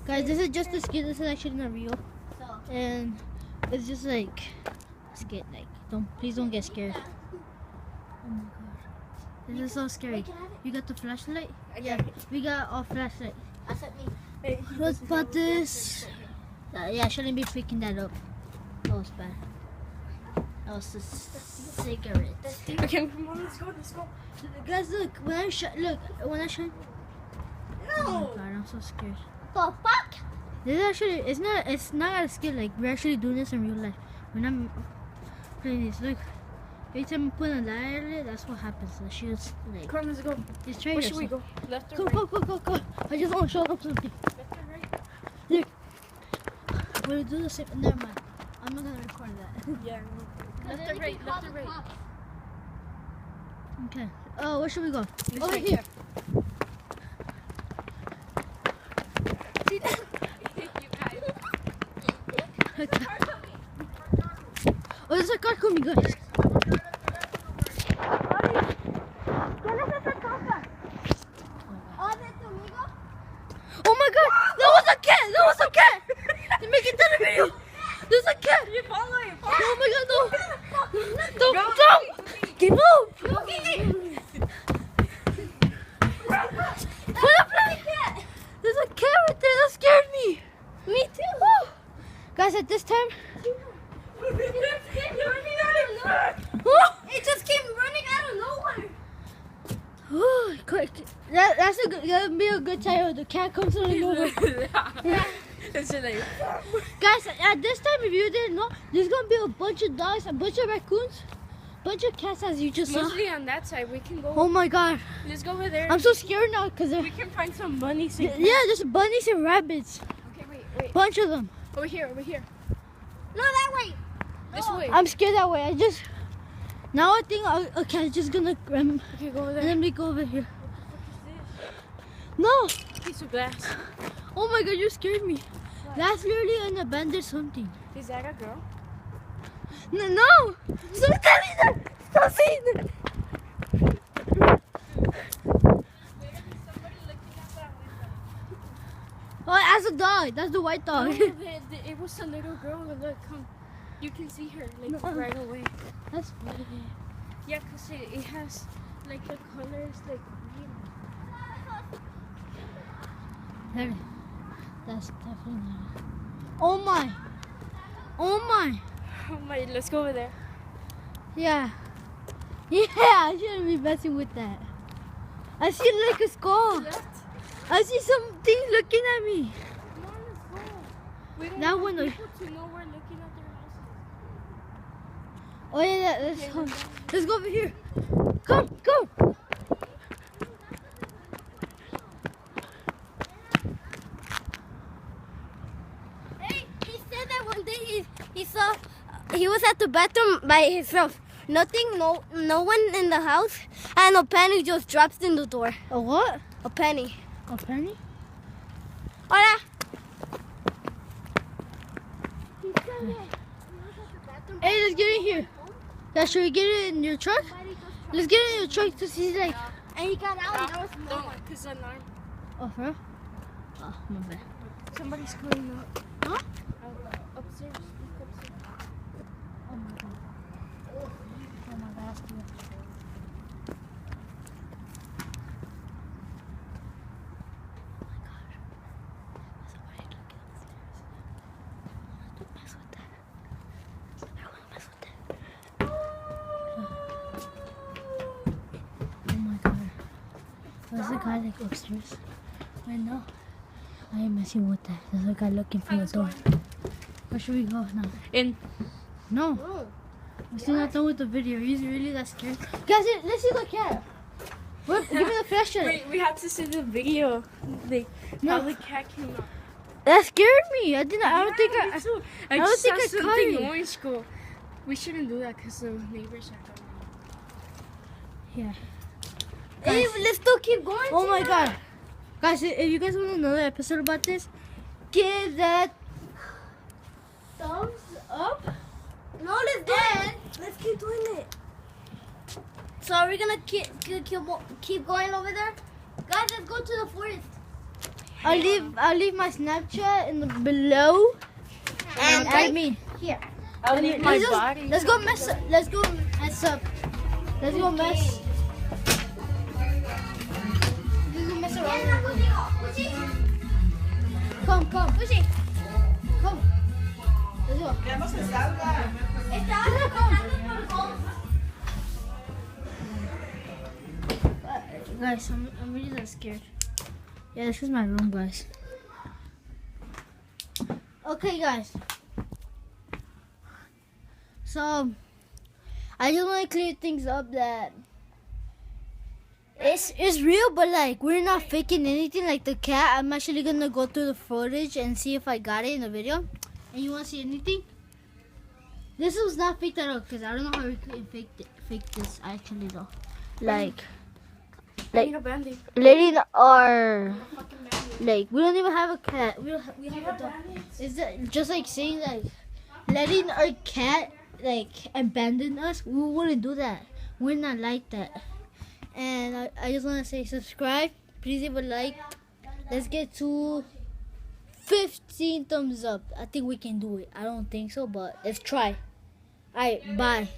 Guys, this is just a skit. This is actually not real. And it's just like a skit. Like, please don't get scared. Oh my god, this is so scary. You got the flashlight? Yeah, we got our flashlight. Let's put this. Yeah, I shouldn't be picking that up. That was bad. That was a cigarette. Okay, come on, let's go. Guys, look. When I shine. No. Oh my god, I'm so scared. The fuck? This is actually, it's not a skill. Like, we're actually doing this in real life. We're not playing this. Look, every time I put a light on it, that's what happens. The shield's like. Come on, let's go. Just try Where should we yourself. go? Left or right? Go. I just want to show up something. Left or right? Look. We'll do the same. Never mind. I'm not gonna record that. Yeah. Left or right? Left or right? Okay. Oh, where should we go? Over way. here. See that? You guys. Oh, there's a car coming, guys. Oh my god! That was a cat! They make it to the video! There's a cat! You follow it. Oh my god, no! Don't! Get move! There's a cat right there! That scared me! Me too. Woo. Guys, at this time... It just came running out of nowhere. Oh, quick. That's gonna be a good title. The cat comes running over. It's like, Guys, at this time, if you didn't know, there's gonna be a bunch of dogs, a bunch of raccoons, bunch of cats, as you just saw. mostly on that side. We can go. Oh my god, Let's go over there. I'm so scared now because We can find some bunnies. yeah, there's bunnies and rabbits, Okay, wait. bunch of them. Over here. No, that way. This way. I'm scared that way. Now I think a cat's just gonna Okay, go over there. let me go over here. What No, is this? Piece of glass. oh my god, you scared me. That's literally an abandoned something. Is that a girl? No, stop telling them. Stop saying that. Oh, that's a dog. That's the white dog. No, it was a little girl. Look, come. You can see her like No. right away. That's funny. Yeah, cause it has like the colors like green. There. That's definitely not. Oh my. Oh my. Oh my, let's go over there. Yeah. Yeah, I shouldn't be messing with that. I see like a skull. Left. I see something looking at me. Come on, let's go. We don't That want one. people to know we're looking at their houses. Oh yeah, let's Okay, go. let's go. Let's go over here. Come. Hey, he said that one day he saw he was at the bathroom by himself. Nothing, no one in the house, and a penny just drops in the door. A what? A penny. A penny? Hola. Hey, let's get in here. Yeah, should we get it in your truck? Let's get it in your truck to see like. And he got out. And there was no Don't, one. cause an alarm. Oh, for real? Oh, my bad. Somebody's coming up. Huh? Upstairs. Look upstairs. Oh my god. Oh my god. There's a guy like upstairs. Right now, I am messing with that. There's a guy looking for the door. Where should we go now? In. No, we're still not done with the video. He's really that scared. Guys, let's see the cat. Give me the flashlight. Wait, we have to see the video. Like No. how the cat came up. That scared me. I don't think I I just think saw I caught something it. orange go. We shouldn't do that because the neighbors are coming. Yeah. Hey, let's still keep going. Oh my god. Guys, if you guys want another episode about this, give that thumbs up. No, let's do it. Let's keep doing it. So are we gonna keep going over there? Guys, let's go to the forest. I'll leave my Snapchat in the below. And add me here. I'll leave my Let's body. Let's go mess up. Let's go mess up. Let's go mess. Let's go mess around. Come. Come. Let's go. Guys, I'm really that scared. Yeah, this is my room, guys. Okay, guys. So, I just want to clear things up that it's real, but like we're not faking anything. Like the cat, I'm actually gonna go through the footage and see if I got it in the video. And you want to see anything? This was not faked at all because I don't know how we could fake this actually though. Like I need a Band-Aid. letting our like we don't even have a cat. We have a dog. Is that just like saying like letting our cat like abandon us? We wouldn't do that. We're not like that. And I just want to say subscribe. Please leave a like. Let's get to 15 thumbs up. I think we can do it. I don't think so, but let's try. Alright, bye.